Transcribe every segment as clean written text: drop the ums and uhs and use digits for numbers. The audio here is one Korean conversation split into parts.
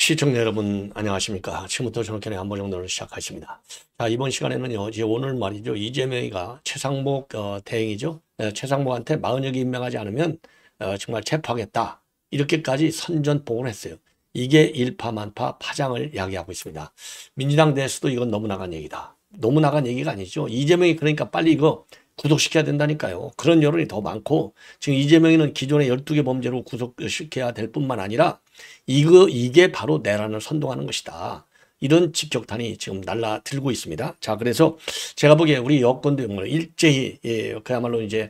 시청자 여러분 안녕하십니까. 지금부터 정권의 한보정론을 시작하십니다. 자, 이번 시간에는요, 이제 오늘 말이죠, 이재명이가 최상목 대행이죠. 최상목한테 40여 임명하지 않으면 정말 체포하겠다, 이렇게까지 선전포고를 했어요. 이게 일파만파 파장을 야기하고 있습니다. 민주당 내에서도 이건 너무 나간 얘기다. 너무 나간 얘기가 아니죠. 이재명이 그러니까 빨리 이거 구속시켜야 된다니까요. 그런 여론이 더 많고, 지금 이재명이는 기존의 12개 범죄로 구속시켜야 될 뿐만 아니라 이게 바로 내란을 선동하는 것이다, 이런 직격탄이 지금 날라들고 있습니다. 자, 그래서 제가 보기에 우리 여권도 일제히, 그야말로 이제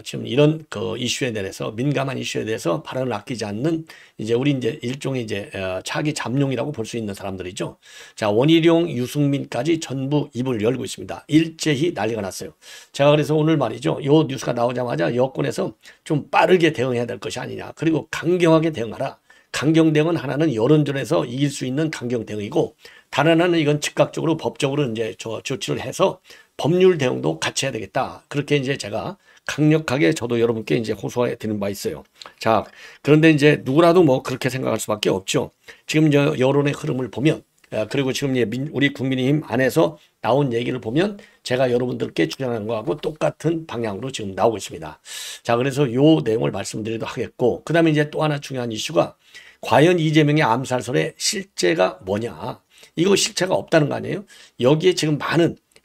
지금 이런 그 이슈에 대해서, 민감한 이슈에 대해서 발언을 아끼지 않는, 이제 우리 이제 일종의 이제 차기 잠룡이라고 볼 수 있는 사람들이죠. 자, 원희룡, 유승민까지 전부 입을 열고 있습니다. 일제히 난리가 났어요. 제가 그래서 오늘 말이죠, 요 뉴스가 나오자마자 여권에서 좀 빠르게 대응해야 될 것이 아니냐, 그리고 강경하게 대응하라. 강경 대응은 하나는 여론전에서 이길 수 있는 강경 대응이고, 다른 하나는 이건 즉각적으로 법적으로 이제 조치를 해서 법률 대응도 같이 해야 되겠다. 그렇게 이제 제가 강력하게 저도 여러분께 이제 호소해 드리는 바 있어요. 자, 그런데 이제 누구라도 뭐 그렇게 생각할 수밖에 없죠. 지금 여론의 흐름을 보면, 그리고 지금 우리 국민의힘 안에서 나온 얘기를 보면 제가 여러분들께 주장한 거하고 똑같은 방향으로 지금 나오고 있습니다. 자, 그래서 요 내용을 말씀드리도록 하겠고, 그 다음에 이제 또 하나 중요한 이슈가, 과연 이재명의 암살설의 실제가 뭐냐. 이거 실체가 없다는 거 아니에요? 여기에 지금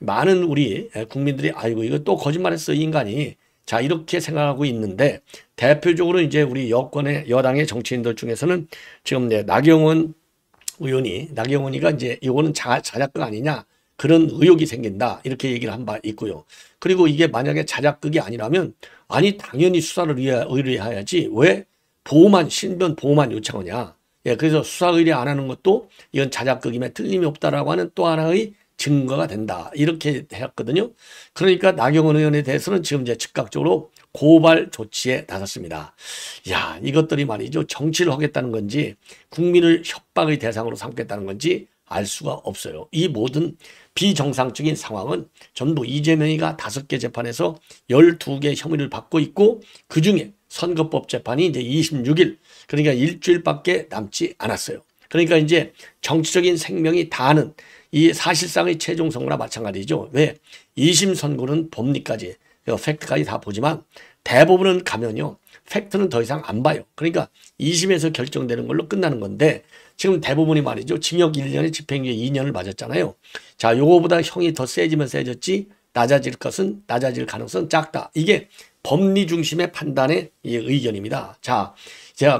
많은 우리 국민들이 아이고 이거 또 거짓말했어 이 인간이, 자, 이렇게 생각하고 있는데, 대표적으로 이제 우리 여당의 정치인들 중에서는 지금 나경원 의원이가 이제 이거는 자작극 아니냐, 그런 의혹이 생긴다, 이렇게 얘기를 한 바 있고요. 그리고 이게 만약에 자작극이 아니라면, 아니 당연히 수사를 의뢰해야지 왜 신변 보호만 요청하냐. 그래서 수사 의뢰 안 하는 것도 이건 자작극임에 틀림이 없다라고 하는 또 하나의 증거가 된다, 이렇게 했거든요. 그러니까 나경원 의원에 대해서는 지금 이제 즉각적으로 고발 조치에 나섰습니다. 야, 이것들이 말이죠, 정치를 하겠다는 건지 국민을 협박의 대상으로 삼겠다는 건지 알 수가 없어요. 이 모든 비정상적인 상황은 전부 이재명이가 5개 재판에서 12개 혐의를 받고 있고, 그중에 선거법 재판이 이제 26일, 그러니까 일주일밖에 남지 않았어요. 그러니까 이제 정치적인 생명이 다하는 이 사실상의 최종 선고나 마찬가지죠. 왜? 2심 선고는 법리까지, 팩트까지 다 보지만 대부분은 가면요, 팩트는 더 이상 안 봐요. 그러니까 2심에서 결정되는 걸로 끝나는 건데, 지금 대부분이 말이죠, 징역 1년에 집행유예 2년을 맞았잖아요. 자, 요거보다 형이 더 세지면 세졌지 낮아질 가능성은 작다. 이게 법리 중심의 판단의 의견입니다. 자,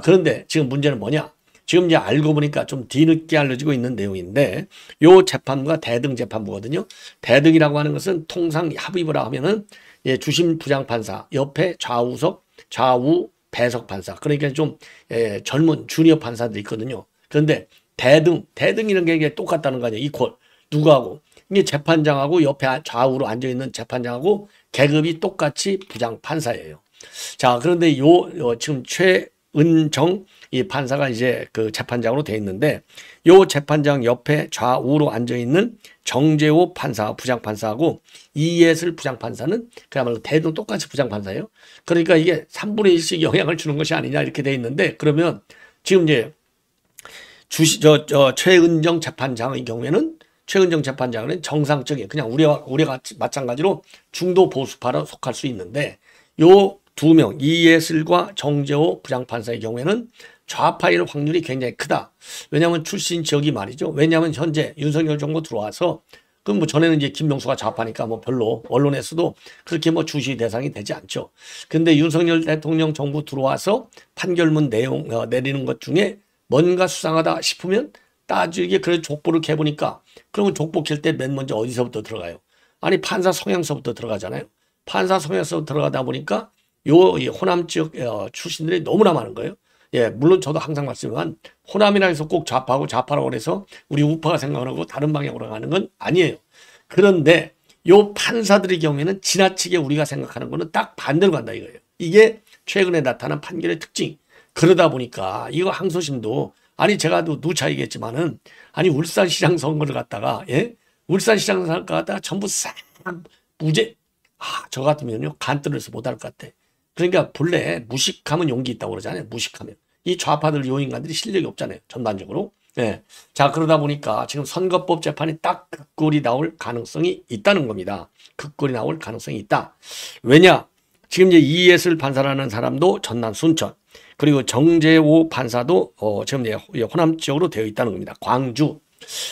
그런데 지금 문제는 뭐냐? 지금 이제 알고 보니까 좀 뒤늦게 알려지고 있는 내용인데, 요 재판부가 대등 재판부거든요. 대등이라고 하는 것은 통상 합의부라 하면은 주심 부장판사 옆에 좌우 배석 판사, 그러니까 좀 젊은 주니어 판사들이 있거든요. 그런데 대등이라는 게 이게 똑같다는 거 아니에요. 이퀄. 누구하고? 이게 재판장하고 옆에 좌우로 앉아있는 재판장하고 계급이 똑같이 부장판사예요. 자, 그런데 지금 최은정 이 판사가 이제 그 재판장으로 돼 있는데, 요 재판장 옆에 좌우로 앉아있는 정재호 판사, 부장판사하고 이예슬 부장판사는 그야말로 대등 똑같이 부장판사예요. 그러니까 이게 3분의 1씩 영향을 주는 것이 아니냐, 이렇게 돼 있는데, 그러면 지금 이제 최은정 재판장의 경우에는, 최은정 재판장은 정상적인, 그냥 우리가 마찬가지로 중도 보수파로 속할 수 있는데, 요 2명, 이예슬과 정재호 부장판사의 경우에는 좌파일 확률이 굉장히 크다. 왜냐하면 출신 지역이 말이죠. 왜냐하면 현재 윤석열 정부 들어와서, 그럼 뭐 전에는 이제 김명수가 좌파니까 뭐 별로 언론에서도 그렇게 뭐 주시 대상이 되지 않죠. 근데 윤석열 대통령 정부 들어와서 판결문 내용 내리는 것 중에 뭔가 수상하다 싶으면 따지게 그래 족보를 캐보니까, 그러면 족보 캘 때 맨 먼저 어디서부터 들어가요? 아니 판사 성향서부터 들어가잖아요. 판사 성향서 들어가다 보니까 요 호남 지역 출신들이 너무나 많은 거예요. 물론 저도 항상 말씀한, 호남이라 해서 꼭 좌파라고 해서 우리 우파가 생각하고 다른 방향으로 가는 건 아니에요. 그런데 요 판사들의 경우에는 지나치게 우리가 생각하는 거는 딱 반대로 간다 이거예요. 이게 최근에 나타난 판결의 특징. 그러다 보니까 이거 항소심도, 아니 제가 누차 얘기했지만은, 아니 울산시장 선거를 갖다가 울산시장 선거 갖다가 전부 싹 무죄. 저 같으면요 간뜰을 해서 못할 것 같아. 그러니까 본래 무식하면 용기 있다고 그러잖아요. 무식하면. 이 좌파들 요인관들이 실력이 없잖아요. 전반적으로. 예. 자, 그러다 보니까 지금 선거법 재판이 딱 극골이 나올 가능성이 있다는 겁니다. 극골이 나올 가능성이 있다. 왜냐? 지금 이제 이예슬 판사라는 사람도 전남 순천, 그리고 정재호 판사도 지금 이제 호남 지역으로 되어 있다는 겁니다. 광주.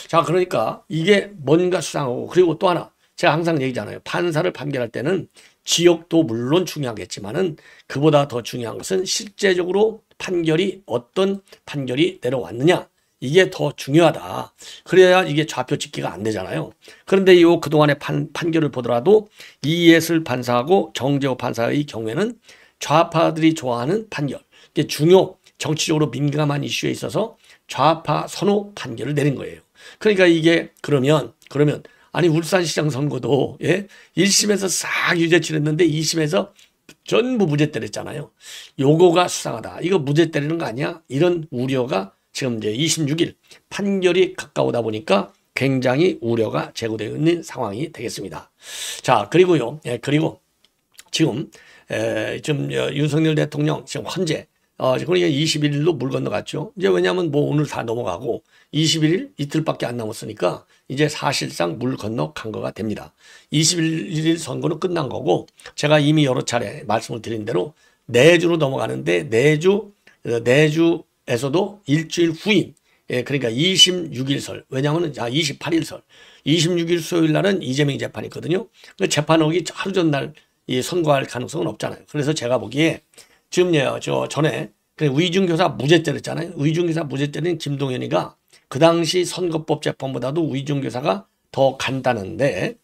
자, 그러니까 이게 뭔가 수상하고, 그리고 또 하나 제가 항상 얘기잖아요. 판사를 판결할 때는 지역도 물론 중요하겠지만은 그보다 더 중요한 것은 실제적으로 판결이 어떤 판결이 내려왔느냐. 이게 더 중요하다. 그래야 이게 좌표 찍기가 안 되잖아요. 그런데 이 그동안의 판결을 보더라도 이예슬 판사하고 정재호 판사의 경우에는 좌파들이 좋아하는 판결, 이게 중요 정치적으로 민감한 이슈에 있어서 좌파 선호 판결을 내린 거예요. 그러니까 이게 그러면 아니 울산시장 선거도 1심에서 싹 유죄 치렀는데 2심에서 전부 무죄 때렸잖아요. 요거가 수상하다. 이거 무죄 때리는 거 아니야? 이런 우려가 지금 이제 26일 판결이 가까우다 보니까 굉장히 우려가 제기되어 있는 상황이 되겠습니다. 자, 그리고요. 그리고 지금 윤석열 대통령 지금 헌재 그러니까 21일로 물 건너갔죠. 이제 왜냐하면 뭐 오늘 다 넘어가고 21일 이틀밖에 안 남았으니까 이제 사실상 물 건너간 거가 됩니다. 21일 선거는 끝난 거고, 제가 이미 여러 차례 말씀을 드린 대로 내주로 넘어가는데 내주에서도 일주일 후인, 그러니까 26일설, 왜냐하면 28일설 26일 수요일 날은 이재명 재판이 있거든요. 그 재판 오기 하루 전날 이 선고할 가능성은 없잖아요. 그래서 제가 보기에 지금 저 전에 의중교사 무죄 때렸잖아요. 의중교사 무죄 때린 김동연이가 그 당시 선거법 재판보다도 의중교사가 더 간단한데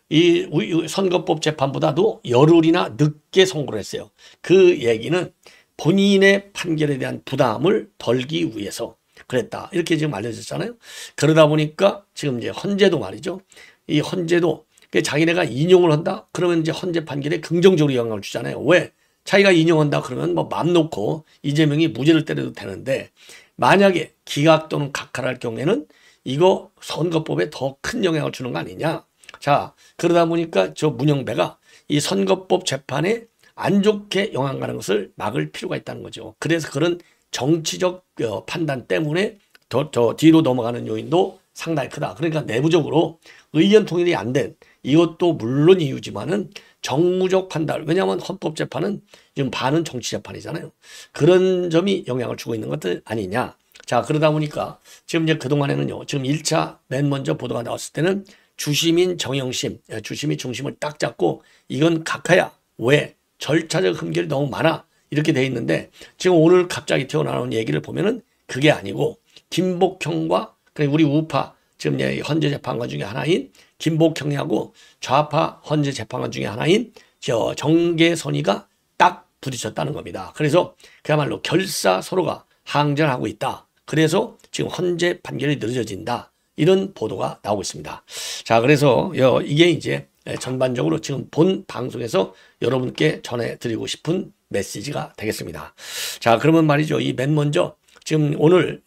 이 선거법 재판보다도 열흘이나 늦게 선고를 했어요. 그 얘기는 본인의 판결에 대한 부담을 덜기 위해서 그랬다. 이렇게 지금 알려졌잖아요. 그러다 보니까 지금 이제 헌재도 말이죠. 이 헌재도 자기네가 인용을 한다? 그러면 이제 헌재 판결에 긍정적으로 영향을 주잖아요. 왜? 자기가 인용한다 그러면 뭐 맘 놓고 이재명이 무죄를 때려도 되는데, 만약에 기각 또는 각하할 경우에는 이거 선거법에 더 큰 영향을 주는 거 아니냐. 자, 그러다 보니까 저 문영배가 이 선거법 재판에 안 좋게 영향 가는 것을 막을 필요가 있다는 거죠. 그래서 그런 정치적 판단 때문에 더 뒤로 넘어가는 요인도 상당히 크다. 그러니까 내부적으로 의견 통일이 안 된 이것도 물론 이유지만은 정무적 판단, 왜냐하면 헌법재판은 지금 반은 정치재판이잖아요. 그런 점이 영향을 주고 있는 것들 아니냐. 자, 그러다 보니까 지금 이제 그동안에는요, 지금 1차 맨 먼저 보도가 나왔을 때는 주심인 정영심, 주심이 중심을 딱 잡고 이건 각하야. 왜? 절차적 흠결이 너무 많아. 이렇게 돼 있는데 지금 오늘 갑자기 튀어나오는 얘기를 보면은 그게 아니고 김복형과 우리 우파 지금 헌재 재판관 중에 하나인 김복형하고 좌파 헌재 재판관 중에 하나인 정계선이가 딱 부딪혔다는 겁니다. 그래서 그야말로 결사 서로가 항전하고 있다. 그래서 지금 헌재 판결이 늦어진다. 이런 보도가 나오고 있습니다. 자, 그래서 이게 이제 전반적으로 지금 본 방송에서 여러분께 전해드리고 싶은 메시지가 되겠습니다. 자, 그러면 말이죠. 이 맨 먼저 지금 오늘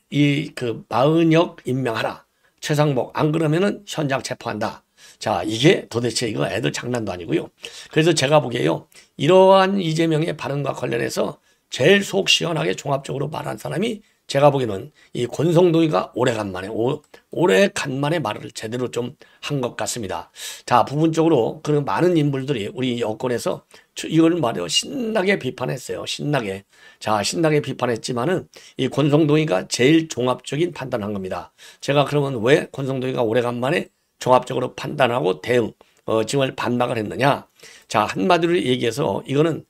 마은혁 임명하라. 최상목 안 그러면은 현장 체포한다. 자, 이게 도대체 이거 애들 장난도 아니고요. 그래서 제가 보기에요, 이러한 이재명의 발언과 관련해서 제일 속 시원하게 종합적으로 말한 사람이 제가 보기에는 이 권성동이가 오래간만에 말을 제대로 좀 한 것 같습니다. 자, 부분적으로 그런 많은 인물들이 우리 여권에서 이걸 말이요 신나게 비판했어요. 신나게. 자, 신나게 비판했지만은 이 권성동이가 제일 종합적인 판단한 겁니다. 제가 그러면 왜 권성동이가 오래간만에 종합적으로 판단하고 지금 반박을 했느냐? 자, 한마디로 얘기해서 이거는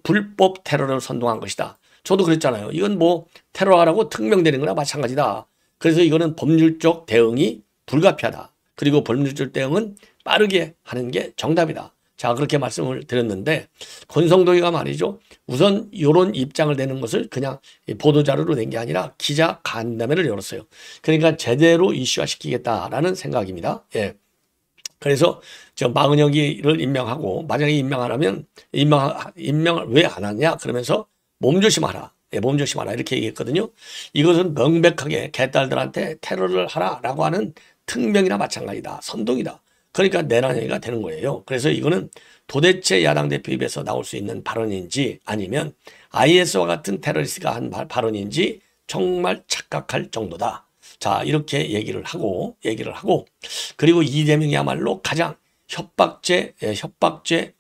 불법 테러를 선동한 것이다. 저도 그랬잖아요. 이건 뭐 테러하라고 특명되는 거나 마찬가지다. 그래서 이거는 법률적 대응이 불가피하다. 그리고 법률적 대응은 빠르게 하는 게 정답이다. 자, 그렇게 말씀을 드렸는데 권성동이가 말이죠. 우선 이런 입장을 내는 것을 그냥 보도자료로 낸 게 아니라 기자 간담회를 열었어요. 그러니까 제대로 이슈화시키겠다라는 생각입니다. 예. 그래서 마은혁이를 임명하고, 만약에 임명 안 하면 임명을 왜 안 하냐 그러면서 몸조심하라. 몸조심하라 이렇게 얘기했거든요. 이것은 명백하게 개딸들한테 테러를 하라라고 하는 특명이나 마찬가지다. 선동이다. 그러니까 내란 행위가 되는 거예요. 그래서 이거는 도대체 야당 대표 입에서 나올 수 있는 발언인지 아니면 IS와 같은 테러리스트가 한 발언인지 정말 착각할 정도다. 자, 이렇게 얘기를 하고 그리고 이재명이야말로 가장 협박죄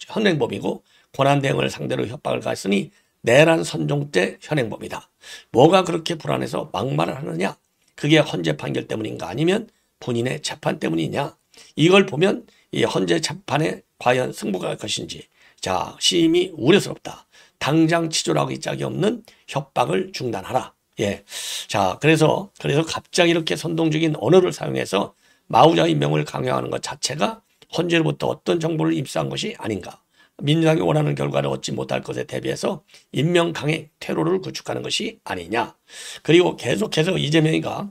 현행범이고 권한대행을 상대로 협박을 가했으니 내란 선동죄 현행범이다. 뭐가 그렇게 불안해서 막말을 하느냐? 그게 헌재 판결 때문인가 아니면 본인의 재판 때문이냐? 이걸 보면 이 헌재 재판에 과연 승부가 갈 것인지 자 심히 우려스럽다. 당장 치졸하기 짝이 없는 협박을 중단하라. 예. 자 그래서 갑자기 이렇게 선동적인 언어를 사용해서 마우자 임명을 강요하는 것 자체가 헌재로부터 어떤 정보를 입수한 것이 아닌가. 민주당이 원하는 결과를 얻지 못할 것에 대비해서 임명 강행 퇴로를 구축하는 것이 아니냐. 그리고 계속해서 이재명이가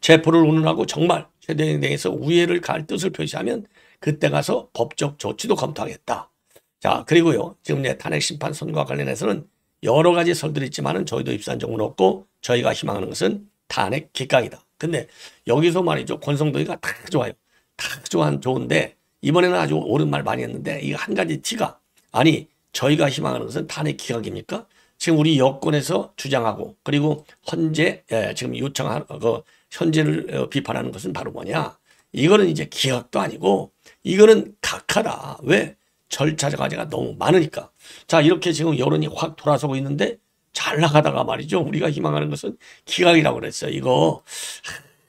체포를 운운하고 정말 최대행에서 우회를 가할 뜻을 표시하면 그때 가서 법적 조치도 검토하겠다. 자 그리고요 지금 이제 탄핵 심판 선고와 관련해서는 여러 가지 설들이 있지만은 저희도 입수한 적은 없고 저희가 희망하는 것은 탄핵 기각이다. 근데 여기서 말이죠 권성동이가 다 좋아요. 다 좋은데 이번에는 아주 옳은 말 많이 했는데 이거 한 가지 티가 아니 저희가 희망하는 것은 탄핵 기각입니까? 지금 우리 여권에서 주장하고 그리고 헌재 지금 요청하는 현재를 비판하는 것은 바로 뭐냐? 이거는 이제 기각도 아니고 이거는 각하다. 왜? 절차 과제가 너무 많으니까. 자 이렇게 지금 여론이 확 돌아서고 있는데 잘 나가다가 말이죠. 우리가 희망하는 것은 기각이라고 그랬어요. 이거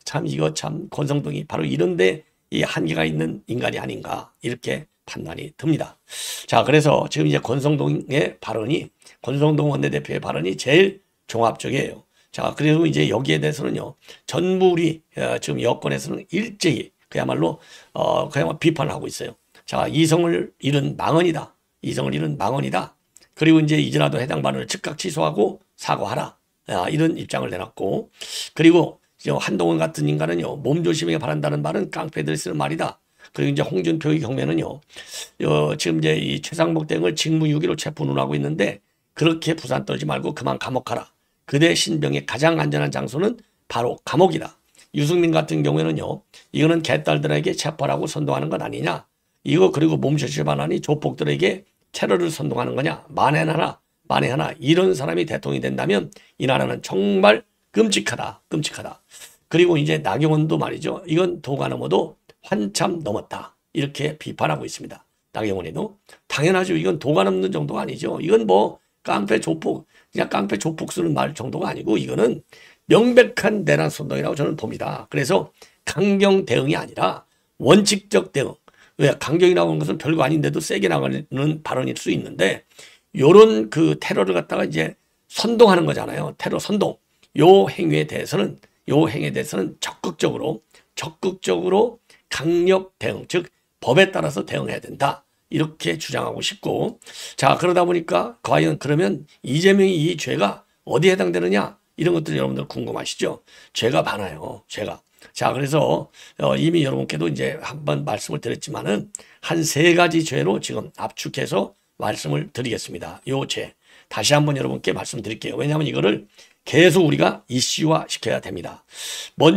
참 권성동이 바로 이런데 이 한계가 있는 인간이 아닌가 이렇게 판단이 듭니다. 자 그래서 지금 이제 권성동 원내대표의 발언이 제일 종합적이에요. 자 그래서 이제 여기에 대해서는요 전부 우리 지금 여권에서는 일제히 그야말로 비판을 하고 있어요. 자 이성을 잃은 망언이다. 그리고 이제 이제라도 해당 발언을 즉각 취소하고 사과하라. 이런 입장을 내놨고 그리고 한동훈 같은 인간은요 몸조심하게 바란다는 말은 깡패들이 쓰는 말이다. 그리고 이제 홍준표의 경우에는요 지금 이제 이 최상목 대행을 직무유기로 체포하고 있는데 그렇게 부산 떨지 말고 그만 감옥 가라. 그대 신병의 가장 안전한 장소는 바로 감옥이다. 유승민 같은 경우에는요 이거는 개딸들에게 체포하라고 선동하는 것 아니냐. 이거 그리고 몸조심하라니 조폭들에게 테러를 선동하는 거냐. 만에 하나 이런 사람이 대통령이 된다면 이 나라는 정말 끔찍하다. 그리고 이제 나경원도 말이죠. 이건 도가 넘어도 한참 넘었다. 이렇게 비판하고 있습니다. 나경원이도. 당연하죠. 이건 도가 넘는 정도가 아니죠. 이건 뭐 깡패 조폭 쓰는 말 정도가 아니고 이거는 명백한 내란 선동이라고 저는 봅니다. 그래서 강경 대응이 아니라 원칙적 대응. 왜 강경이라고 하는 것은 별거 아닌데도 세게 나가는 발언일 수 있는데 요런 그 테러를 갖다가 이제 선동하는 거잖아요. 테러 선동. 요 행위에 대해서는 적극적으로 강력 대응, 즉 법에 따라서 대응해야 된다. 이렇게 주장하고 싶고 자 그러다 보니까 과연 그러면 이재명이 이 죄가 어디에 해당되느냐 이런 것들 여러분들 궁금하시죠? 죄가 많아요. 자 그래서 이미 여러분께도 이제 한번 말씀을 드렸지만은 한 3가지 죄로 지금 압축해서 말씀을 드리겠습니다. 요 죄 다시 한번 여러분께 말씀드릴게요. 왜냐하면 이거를 계속 우리가 이슈화 시켜야 됩니다.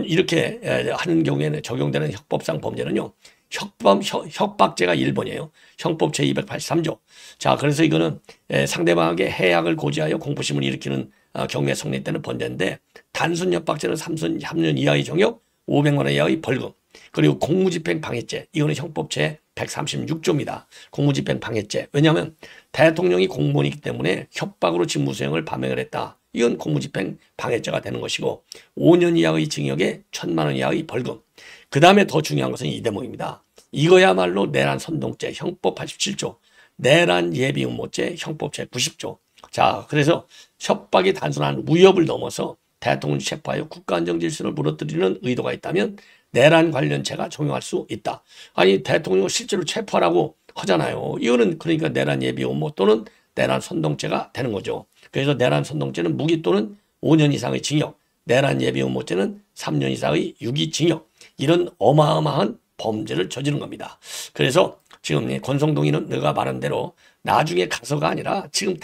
이렇게 하는 경우에는 적용되는 형법상 범죄는요. 협박죄가 1번이에요. 형법 제283조. 자, 그래서 이거는 상대방에게 해악을 고지하여 공포심을 일으키는 경우에 성립되는 범죄인데 단순 협박죄는 3년 이하의 징역, 500만 원 이하의 벌금. 그리고 공무집행 방해죄. 이거는 형법 제136조입니다. 공무집행 방해죄. 왜냐하면 대통령이 공무원이기 때문에 협박으로 직무수행을 감행을 했다. 이건 공무집행 방해죄가 되는 것이고 5년 이하의 징역에 1,000만 원 이하의 벌금. 그 다음에 더 중요한 것은 이 대목입니다. 이거야말로 내란 선동죄 형법 87조, 내란 예비 음모죄 형법 제90조. 자, 그래서 협박이 단순한 위협을 넘어서 대통령을 체포하여 국가 안정 질서를 무너뜨리는 의도가 있다면 내란 관련죄가 적용할 수 있다. 아니 대통령을 실제로 체포하라고 하잖아요. 이거는 그러니까 내란 예비 음모 또는 내란 선동죄가 되는 거죠. 그래서 내란 선동죄는 무기 또는 5년 이상의 징역, 내란 예비 음모죄는 3년 이상의 유기징역. 이런 어마어마한 범죄를 저지른 겁니다. 그래서 지금 권성동이는 내가 말한 대로 나중에 가서가 아니라 지금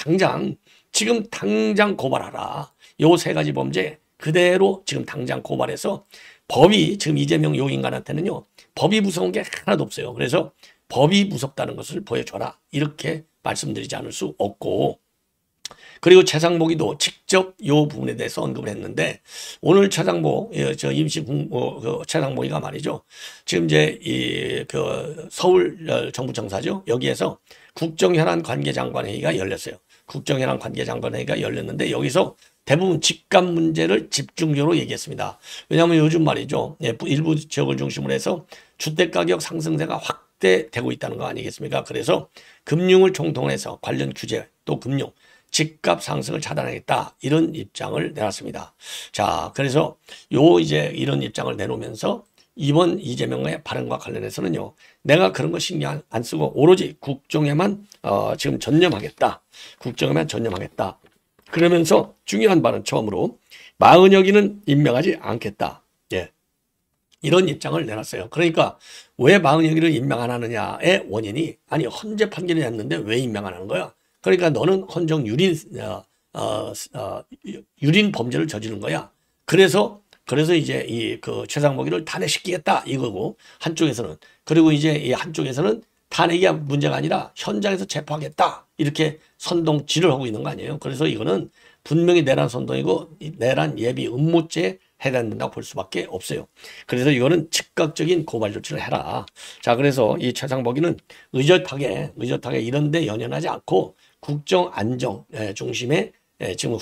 당장 고발하라. 요 3가지 범죄 그대로 지금 당장 고발해서 법이 지금 이재명 요 인간한테는요. 법이 무서운 게 하나도 없어요. 그래서 법이 무섭다는 것을 보여줘라. 이렇게 말씀드리지 않을 수 없고 그리고 최상목이도 직접 이 부분에 대해서 언급을 했는데 오늘 최상목 저 임시 최상목이가 말이죠. 지금 이제 그 서울 정부청사죠. 여기에서 국정현안 관계장관회의가 열렸어요. 국정현안 관계장관회의가 열렸는데 여기서 대부분 집값 문제를 집중적으로 얘기했습니다. 왜냐하면 요즘 말이죠. 일부 지역을 중심으로 해서 주택가격 상승세가 확대되고 있다는 거 아니겠습니까? 그래서 금융을 총동원해서 관련 규제 또 금융 집값 상승을 차단하겠다 이런 입장을 내놨습니다. 자, 그래서 이제 이런 입장을 내놓으면서 이번 이재명의 발언과 관련해서는요, 내가 그런 거 신경 안 쓰고 오로지 국정에만 지금 전념하겠다. 국정에만 전념하겠다. 그러면서 중요한 발언 처음으로 마은혁이는 임명하지 않겠다. 예. 이런 입장을 내놨어요. 그러니까 왜 마은혁이를 임명 안 하느냐의 원인이 아니 헌재 판결이 났는데 왜 임명 안 하는 거야? 그러니까 너는 헌정 유린 범죄를 저지른 거야. 그래서 이제 그 최상목이를 탄핵시키겠다 이거고 한쪽에서는 그리고 이제 이 한쪽에서는 탄핵이 문제가 아니라 현장에서 체포하겠다 이렇게 선동질을 하고 있는 거 아니에요. 그래서 이거는 분명히 내란 선동이고 내란 예비 음모죄에 해당된다고 볼 수밖에 없어요. 그래서 이거는 즉각적인 고발 조치를 해라. 자, 그래서 이 최상목이는 의젓하게 이런 데 연연하지 않고 국정 안정 중심에 지금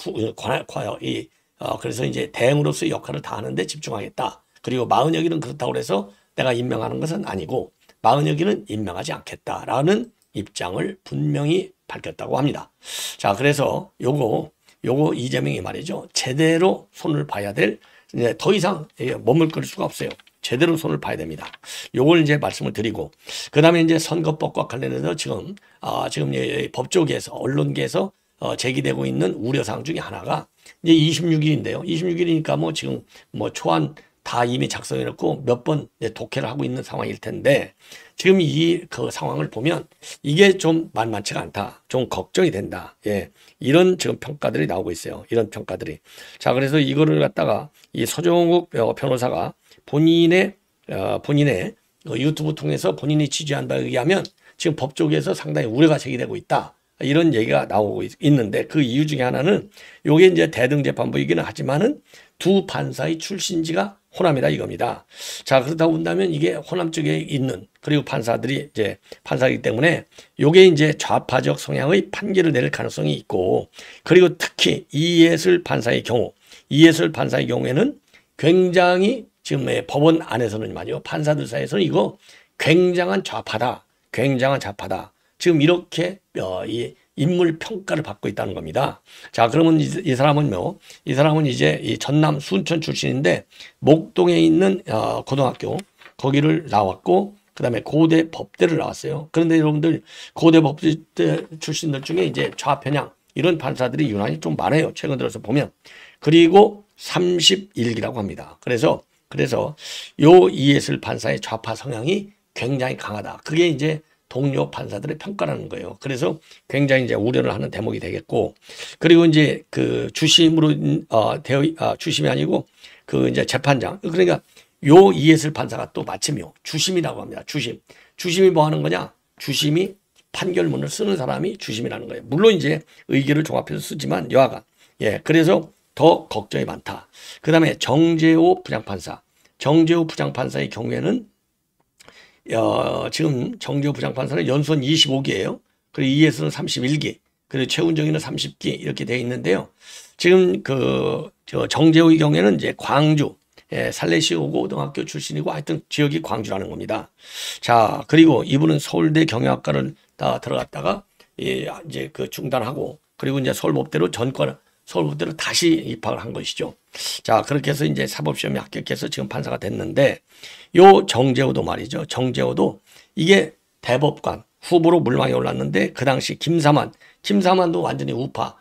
그래서 이제 대응으로서의 역할을 다하는데 집중하겠다. 그리고 마은혁이는 그렇다고 해서 내가 임명하는 것은 아니고 마은혁이는 임명하지 않겠다라는 입장을 분명히 밝혔다고 합니다. 자, 그래서 요거 이재명이 말이죠. 제대로 손을 봐야 될 이제 더 이상 머물거릴 수가 없어요. 제대로 손을 봐야 됩니다. 요걸 이제 말씀을 드리고 그다음에 이제 선거법과 관련해서 지금 법조계에서 언론계에서 제기되고 있는 우려사항 중에 하나가 이제 26일인데요. 26일이니까 뭐 지금 뭐 초안 다 이미 작성해 놓고 몇 번 독해를 하고 있는 상황일 텐데 지금 그 상황을 보면 이게 좀 만만치가 않다. 좀 걱정이 된다. 예. 이런 지금 평가들이 나오고 있어요. 이런 평가들이. 자, 그래서 이거를 갖다가 이 서정욱 변호사가 본인의 유튜브 통해서 본인이 취재한 바에 의하면 지금 법조계에서 상당히 우려가 제기되고 있다. 이런 얘기가 나오고 있는데 그 이유 중에 하나는 요게 이제 대등재판부이기는 하지만은 두 판사의 출신지가 호남이다 이겁니다. 자, 그렇다고 본다면 이게 호남 쪽에 있는 그리고 판사들이 이제 판사이기 때문에 요게 이제 좌파적 성향의 판결을 내릴 가능성이 있고 그리고 특히 이예슬 판사의 경우에는 굉장히 지금 법원 안에서는 말이요 판사들 사이에서는 이거 굉장한 좌파다. 지금 이렇게 이 인물 평가를 받고 있다는 겁니다. 자, 그러면 이 사람은 이제 이 전남 순천 출신인데 목동에 있는 고등학교 거기를 나왔고 그다음에 고대 법대를 나왔어요. 그런데 여러분들 고대 법대 출신들 중에 이제 좌편향 이런 판사들이 유난히 좀 많아요. 최근 들어서 보면. 그리고 31기라고 합니다. 그래서 요 이예슬 판사의 좌파 성향이 굉장히 강하다. 그게 이제 동료 판사들의 평가라는 거예요. 그래서 굉장히 이제 우려를 하는 대목이 되겠고, 그리고 이제 그 주심으로 주심이 아니고 그 이제 재판장. 그러니까 요 이예슬 판사가 또 마침요 주심이라고 합니다. 주심이 뭐 하는 거냐? 주심이 판결문을 쓰는 사람이 주심이라는 거예요. 물론 이제 의견을 종합해서 쓰지만 여하간 그래서 더 걱정이 많다. 그다음에 정재호 부장판사의 경우에는 지금 정재호 부장판사는 연수원 25기예요. 그리고 이예슬은 31기, 그리고 최운정이는 30기 이렇게 되어 있는데요. 지금 정재호의 경우에는 이제 광주 살레시 고등학교 출신이고 하여튼 지역이 광주라는 겁니다. 자, 그리고 이분은 서울대 경영학과를 다 들어갔다가 이제 그 중단하고 그리고 이제 서울법대로 다시 입학을 한 것이죠. 자, 그렇게 해서 이제 사법시험에 합격해서 지금 판사가 됐는데 요 정재호도 말이죠. 정재호도 이게 대법관 후보로 물망에 올랐는데 그 당시 김사만도 완전히 우파,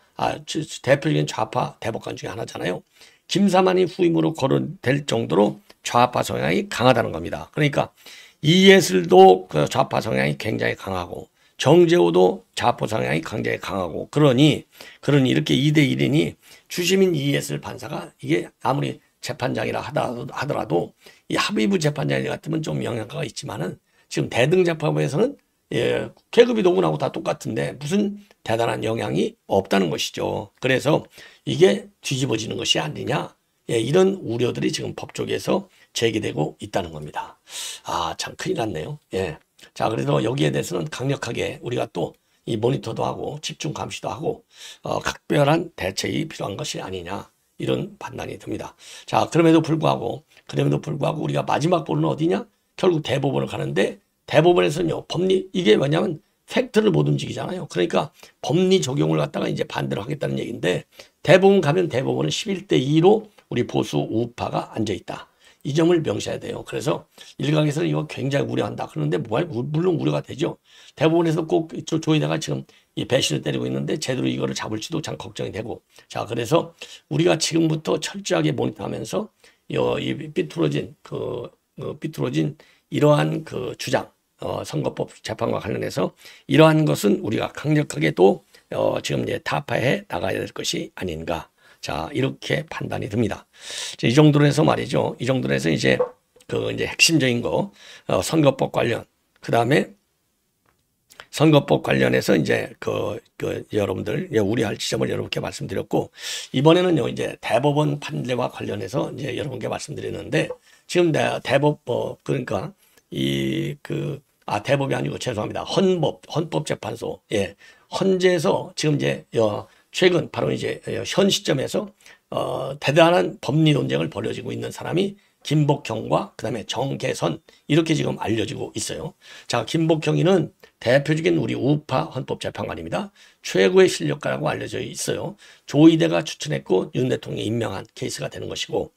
대표적인 좌파 대법관 중에 하나잖아요. 김사만이 후임으로 거론될 정도로 좌파 성향이 강하다는 겁니다. 그러니까 이예슬도 그 좌파 성향이 굉장히 강하고 정재호도 좌파 성향이 굉장히 강하고 그러니 이렇게 2대1이니 주심인 이예슬 판사가 이게 아무리 재판장이라 하더라도 이 합의부 재판장 같으면 좀 영향가가 있지만은 지금 대등재판부에서는 계급이 누구나고 다 똑같은데 무슨 대단한 영향이 없다는 것이죠. 그래서 이게 뒤집어지는 것이 아니냐, 이런 우려들이 지금 법 쪽에서 제기되고 있다는 겁니다. 아, 참 큰일 났네요. 자, 그래서 여기에 대해서는 강력하게 우리가 또 이 모니터도 하고 집중 감시도 하고 각별한 대책이 필요한 것이 아니냐, 이런 판단이 듭니다. 자, 그럼에도 불구하고 우리가 마지막 볼은 어디냐? 결국 대법원을 가는데 대법원에서는요, 법리, 이게 뭐냐면 팩트를 못 움직이잖아요. 그러니까 법리 적용을 갖다가 이제 반대로 하겠다는 얘기인데, 대법원 가면 대법원은 11대 2로 우리 보수 우파가 앉아 있다. 이 점을 명시해야 돼요. 그래서 일각에서는 이거 굉장히 우려한다. 그런데 물론 우려가 되죠. 대법원에서 꼭 조이다가 지금 이 배신을 때리고 있는데 제대로 이거를 잡을지도 참 걱정이 되고. 자, 그래서 우리가 지금부터 철저하게 모니터하면서 이 삐뚤어진 이러한 그 주장, 선거법 재판과 관련해서 이러한 것은 우리가 강력하게 또 지금 이제 타파해 나가야 될 것이 아닌가. 자, 이렇게 판단이 듭니다. 이 정도로 해서 말이죠. 이 정도로 해서 이제 이제 핵심적인 거, 선거법 관련, 그 다음에 선거법 관련해서 이제 여러분들 우려할 지점을 여러분께 말씀드렸고, 이번에는요, 이제 대법원 판례와 관련해서 이제 여러분께 말씀드리는데, 지금 대법법, 그러니까 대법이 아니고 죄송합니다. 헌법재판소, 헌재에서 지금 이제 최근 바로 이제 현 시점에서 대단한 법리 논쟁을 벌여지고 있는 사람이 김복형과 그다음에 정계선, 이렇게 지금 알려지고 있어요. 자, 김복형이는 대표적인 우리 우파 헌법재판관입니다. 최고의 실력가라고 알려져 있어요. 조이대가 추천했고 윤 대통령이 임명한 케이스가 되는 것이고,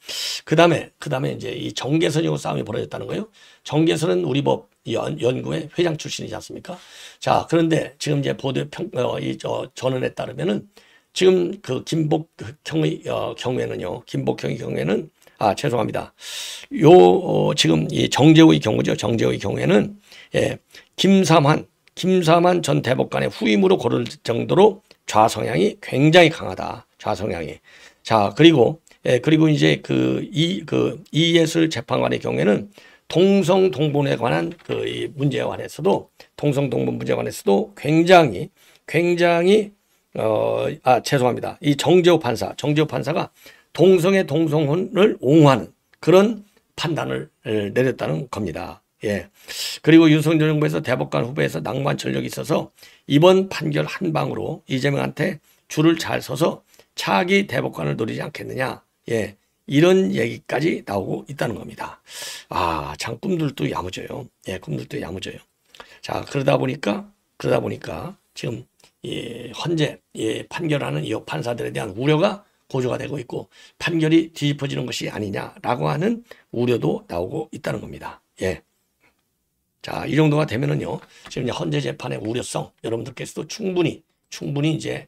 그다음에 이제 이 정계선이하고 싸움이 벌어졌다는 거예요. 정계선은 우리 법 연구회 회장 출신이지 않습니까? 자, 그런데 지금 이제 보도의 전언에 따르면은 지금 그 김복형의 경우에는 죄송합니다. 지금 이 정재호의 경우죠. 정재호의 경우에는 김삼환 전 대법관의 후임으로 고를 정도로 좌성향이 굉장히 강하다. 좌성향이. 자, 그리고 이제 이예슬 재판관의 경우에는 동성동본에 관한 이 문제에 관해서도 굉장히 죄송합니다. 이 정재호 판사가 동성애 동성혼을 옹호하는 그런 판단을 내렸다는 겁니다. 그리고 윤석열 정부에서 대법관 후보에서 낭만 전력이 있어서 이번 판결 한 방으로 이재명한테 줄을 잘 서서 차기 대법관을 노리지 않겠느냐. 이런 얘기까지 나오고 있다는 겁니다. 참 꿈들도 야무져요. 꿈들도 야무져요. 자, 그러다 보니까 지금 헌재 판결하는 이 판사들에 대한 우려가 고조가 되고 있고, 판결이 뒤집어지는 것이 아니냐라고 하는 우려도 나오고 있다는 겁니다. 자, 이 정도가 되면은요, 지금 헌재 재판의 우려성 여러분들께서도 충분히 이제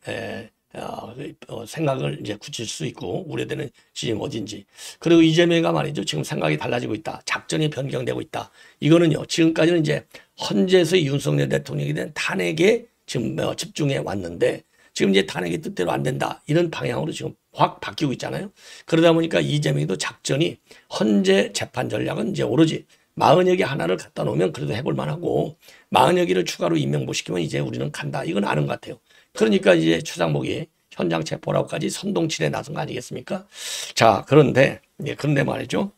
생각을 이제 굳힐 수 있고, 우려되는 지점이 어딘지. 그리고 이재명이가 말이죠, 지금 생각이 달라지고 있다, 작전이 변경되고 있다. 이거는요, 지금까지는 이제 헌재에서 윤석열 대통령에 대한 탄핵에 지금 집중해 왔는데, 지금 이제 탄핵이 뜻대로 안 된다, 이런 방향으로 지금 확 바뀌고 있잖아요. 그러다 보니까 이재명도 작전이, 헌재 재판 전략은 이제 오로지 40여 개 하나를 갖다 놓으면 그래도 해볼 만하고, 40여 개를 추가로 임명보시키면 이제 우리는 간다, 이건 아는 것 같아요. 그러니까 이제 최상목이 현장 체포라고까지 선동칠에 나선 거 아니겠습니까? 자, 그런데 말이죠.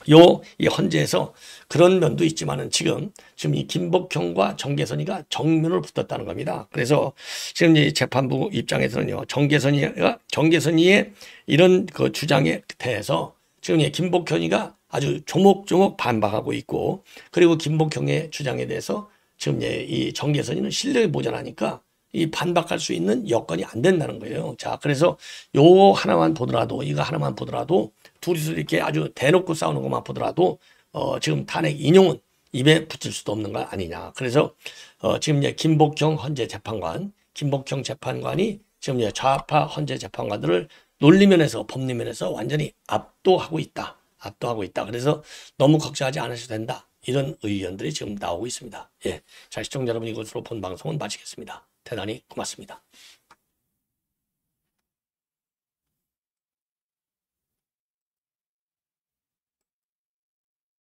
이 헌재에서 그런 면도 있지만은 지금 이 김복형과 정계선이가 정면을 붙었다는 겁니다. 그래서 지금 이 재판부 입장에서는요, 정계선이의 이런 그 주장에 대해서 지금 김복형이가 아주 조목조목 반박하고 있고, 그리고 김복형의 주장에 대해서 지금 이 정계선이는 실력이 모자라니까 이 반박할 수 있는 여건이 안 된다는 거예요. 자, 그래서 이거 하나만 보더라도 둘이서 이렇게 아주 대놓고 싸우는 것만 보더라도 지금 탄핵 인용은 입에 붙일 수도 없는 거 아니냐. 그래서 지금 이제 김복형 헌재 재판관이 지금 이제 좌파 헌재 재판관들을 논리면에서 법리면에서 완전히 압도하고 있다. 그래서 너무 걱정하지 않으셔도 된다, 이런 의견들이 지금 나오고 있습니다. 자, 시청자 여러분, 이것으로 본 방송은 마치겠습니다. 대단히 고맙습니다.